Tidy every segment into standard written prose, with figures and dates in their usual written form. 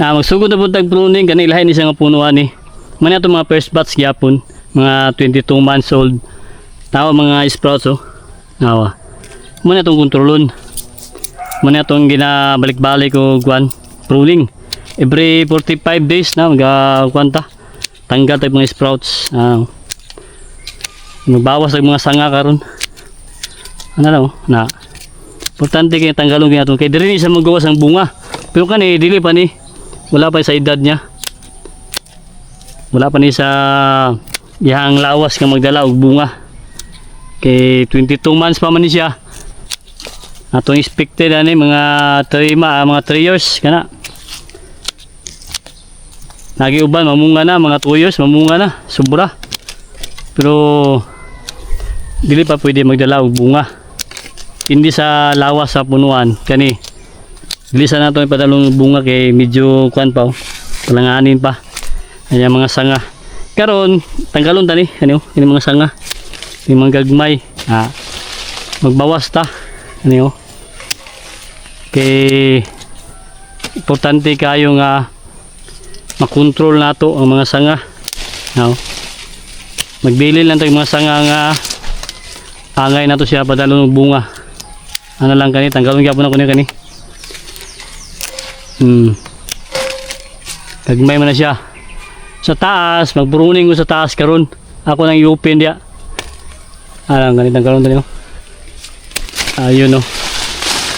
Magsugod na po tag pruning kani ilahin ni sa nga punuan ni. Man ato mga first batch gyapon, mga 22 months old. Tawa mga sprouts oh. Nawa. Man atong kontrolon. Man atong ginabalik-balik og kuan pruning. Every 45 days na magkwanta. Tanggal tag mga sprouts. Magbawas ang mga sanga karon. Ano na oh, na. Importante kay tanggalon gyud kay diri ni sa magawas ang bunga. Pero kani dili pa ni wala pa sa edad niya. Wala pa ni sa dihang lawas nga magdala og bunga. Kay 22 months pa man ni siya. Atong expected ani mga 3 years kana. Nagiuban mamunga na mga 2 years mamunga na sobra. Pero dili pa pwede magdala og bunga. Hindi sa lawas sa punuan kani. Bilisan nato ipadalong bunga kay medyo kuan pa oh. Palanganin pa. Ayan mga sanga. Karon tanggalon tani ano ini mga sanga. Ini mga gagmay. Magbawas ta. Ano kay importante kayo nga makontrol nato ang mga sanga. Magdili lang tayong mga sanga nga angay nato siya padalong bunga. Ano lang kani tanggalon gyapon ako ni kani. Gagmay man na siya. Sa taas, magpruning ko sa taas karon. Ako nang i-open dia. Alang ganitang karon tani oh. Ayun oh.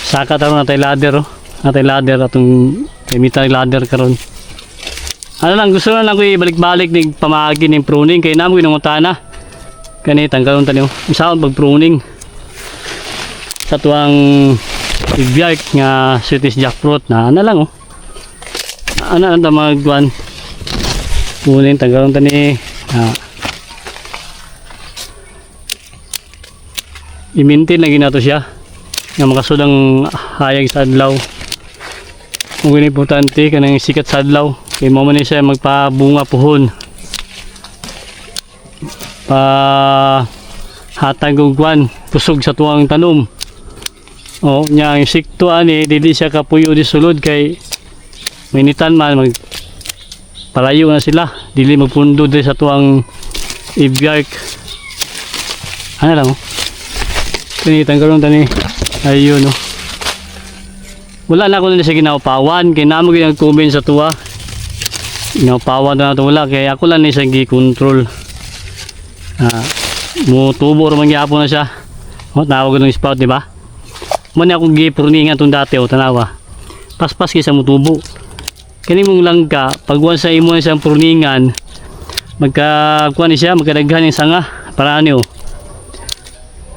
Saka taron natay ladder oh. Natay ladder atong metal ladder karon. Ano lang gusto lang ko ibalik-balik ning pamaagi ning pruning kay namo ginungutana. Kani tanggalon tani oh. Usaon pag pruning. Sa tuwang ibiyak nga sweetest jackfruit na ano lang oh. Ano ang magwan punin tanggalon tani i-maintain lagi nato siya nga makasudang hayag sa adlaw. Kung importante kanang sikat sa adlaw kay mo man siya magpabunga puhon pa hatag og kwan pusog sa tuwang tanom. Oh, nya ang insekto ani dili siya kapuyo di sulod kay minitan man mag palayo na sila dili magpundo diri sa tuang ibiyak. Ano lang oh. Kani tanggalon tani. Ayun oh. Wala na ko na siya ginaupawan kay namo ginag-comment sa tuwa. Ginaupawan na to wala kay ako lang ni siya gi-control. Mo tubo ra man gyapon na siya. Oh, tawag ng spout di ba? Mo na akong gi-pruningan tong dati o tanawa. Paspas kaysa mo tubo. Kani mong langka pag once sa imo na siyang pruningan magkakuan ni siya magkadaghan ng sanga para ano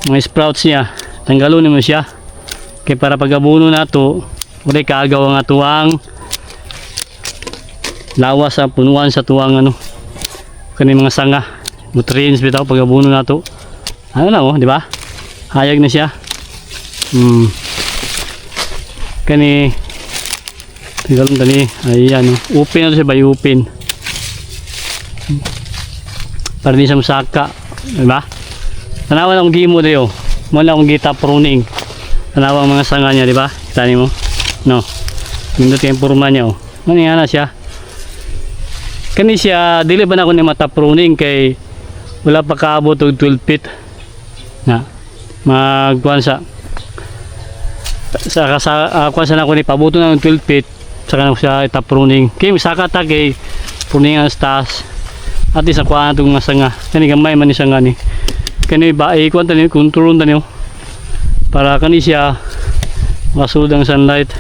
mga sprouts niya tanggalon mo siya kay para pagabuno nato wala kaagaw ang atuang lawas sa punuan sa tuwang ano kani mga sanga nutrients bitaw pagabuno nato ano na oh di ba hayag na siya. Kani tanggalon tani ayan oh. Open na siya by open para di sa musaka diba tanawan akong gimo dayo mo na akong gita pruning tanawan mga sanga niya diba kita mo no nindot yung purma niya oh maniya na siya kani siya dili ba na ako ni mata pruning kay wala pa kaabot og 12 feet na magkuhan sa kuhan sa na ako ni pabuto na ng 12 feet saka na siya itap pruning kay saka ta kay pruning ang taas at isa kuha na itong mga sanga kani gamay man ni sanga ni kani ba kuha tani kontrolon tani para kani siya masulod ang sunlight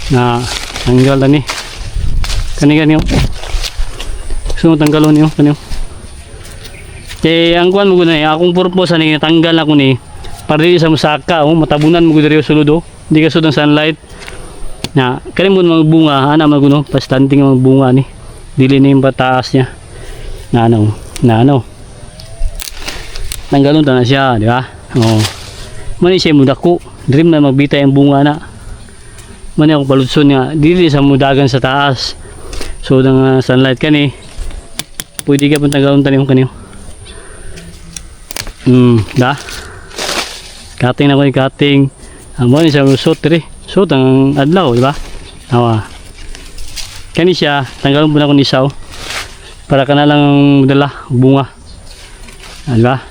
na tanggal tani kani gusto mo tanggalon niyo kani kay ang kuha mo guna akong purpose ani tanggal ako ni para di sa musaka matabunan mo gud sulod hindi ka sud ang sunlight na kani mo magbunga ana maguno pastanting magbunga ni dili ni pataas niya na ano tanggalon ta na siya di ba oh mani siya mudako dream na magbita ang bunga na mani ako paludson nga dili sa mudagan sa taas so ang sunlight kani pwede ka pang tanggalon tanim kaniyo da cutting na ko yung cutting mo ni sa lusot rin so ang adlaw di ba awa Kani siya, tanggalon po na ko ni isaw. Para ka na lang dala, bunga. Diba?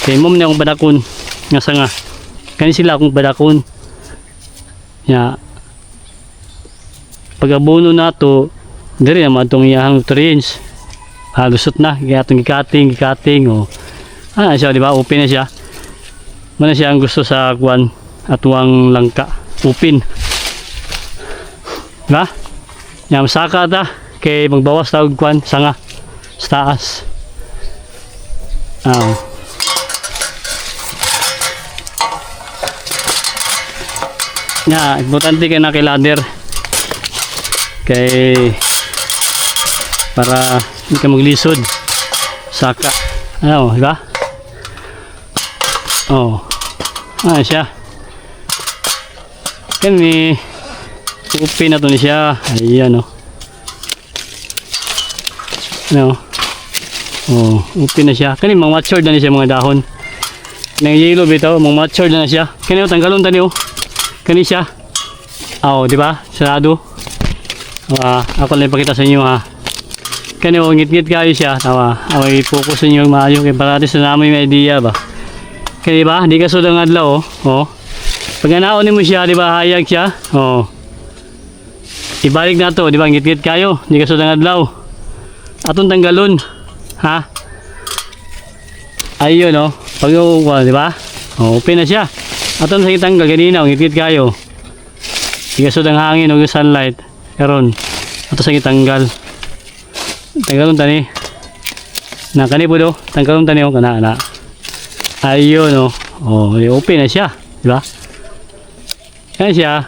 Kaya mo na akong badakon. Nga sanga. Kani sila akong badakon. Ya. Pag abono na to, diri naman itong iyahang nutrients. Lusot na. Kaya itong gikating. O. Siya, diba? Open na siya. Mana siya ang gusto sa kuwan at tuwang langka. Open. Diba? Yan, saka ta. Kay magbawas tawag kuwan. Sanga. Sa taas. Importante kayo na kay ladder. Kay para hindi ka maglisod. Saka. Diba? Siya. Kani open na to ni siya. Ayan open na siya. Kani mga matured na siya mga dahon. Nang yellow bitaw, mga matured na siya. Kani tanggalon tani Kani siya. Di ba? Sarado. Ako lang ipakita sa inyo ha. Kani ngit-ngit kayo siya. I-focus sa inyo maayo kay parati sa namin may idea ba. Kani ba? Di ka sudang adlaw Pag anaon mo siya, di ba hayag siya? Ibalik na to, di ba? Ngit-ngit kayo. Di ka sudang adlaw. Atong tanggalon. Ha? Ayun Pag di ba? Open na siya. Atong sa itanggal ganina, ngit-ngit kayo. Di ka sudang hangin o sunlight. Karon. Ato sa itanggal. Tanggalon tani. Kani po tanggalon tani kana. Ayun open na siya, di ba? Yan siya.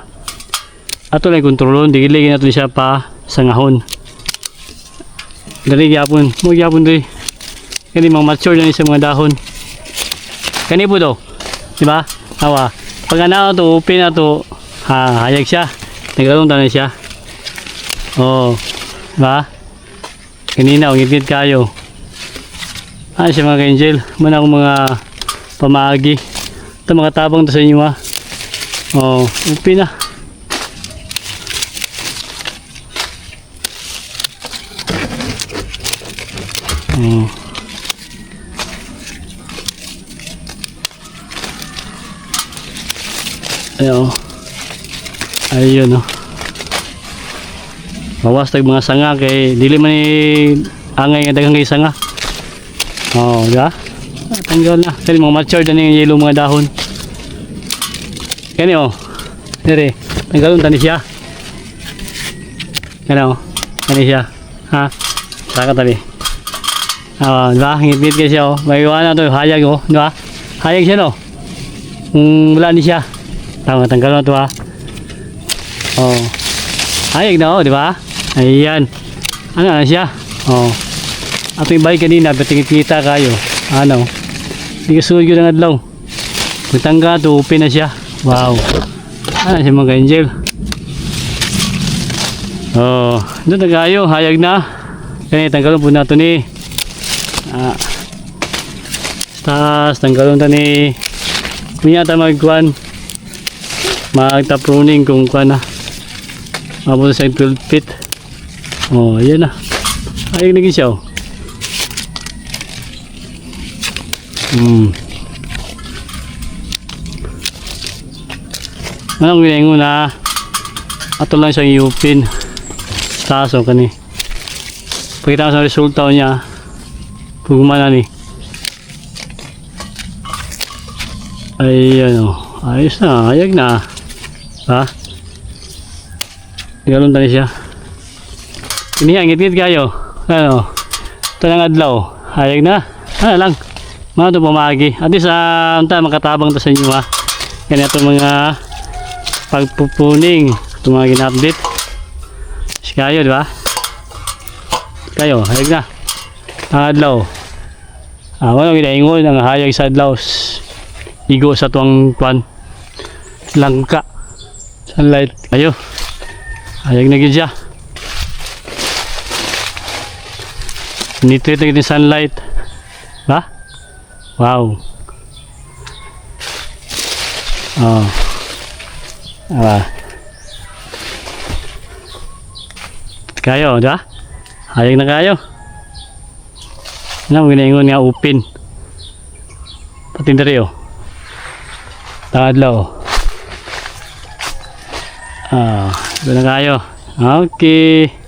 Ato lang kontrolon, digilin natin siya pa sa ngahon. Dali gyapon, mo gyapon diri. Kani mga mature na siya mga dahon. Kani po di ba? Pag ana to open na to, hayag siya. Tanggalon tani siya. Di ba? Kanina ngit-ngit kayo. Siya mga ka-angel, muna akong mga pamagi. Ito mga tabang to sa inyo open na. Ayun bawas tag mga sanga kay dili man angay nga daghang kay sanga. Diba? Tanggal na. Kani mga matured na yung yellow mga dahon. Kani dire. Tanggalon tani siya. Kani siya. Saka tabi. Diba? Ngit-ngit kayo siya May iwan na to. Hayag diba? Hayag siya wala ni siya. Tanggalon na to hayag na diba? Ayan. Ano na siya? Ato yung bike kanina, batingit kita kayo. Hindi ka sunod yun ang adlaw. Pagtangga to, open na siya. Wow. Siya mga ka-angel. Doon na kayo, hayag na. Kaya tanggalon po nato ni. Tapos tanggalon ta ni. Kunyata magkuhan. Magta pruning kung kuhan na. Mapunta sa 12 feet. Ayan na. Hayag na siya Anong ginengo na ato lang siyang iupin taso kani pagkita sa resulta niya pagumana ni ayan ayos na hayag na galon tani siya inihangit-ngit kayo ito lang adlaw hayag na lang mga ito pamagi at least makatabang ito sa inyo kaya ito mga pagpupuning ito mga gina-update kayo diba kayo hayag na ang adlaw walang ginaingon ang hayag sa adlaw igo sa tuwang kwan langka sunlight ayo hayag na gid siya nitrate na sunlight ba wow kayo, di ba? Hayag na kayo. Ano, ginaingon nga upin. Pati dari oh. Tadlaw. Ito na kayo. Okay.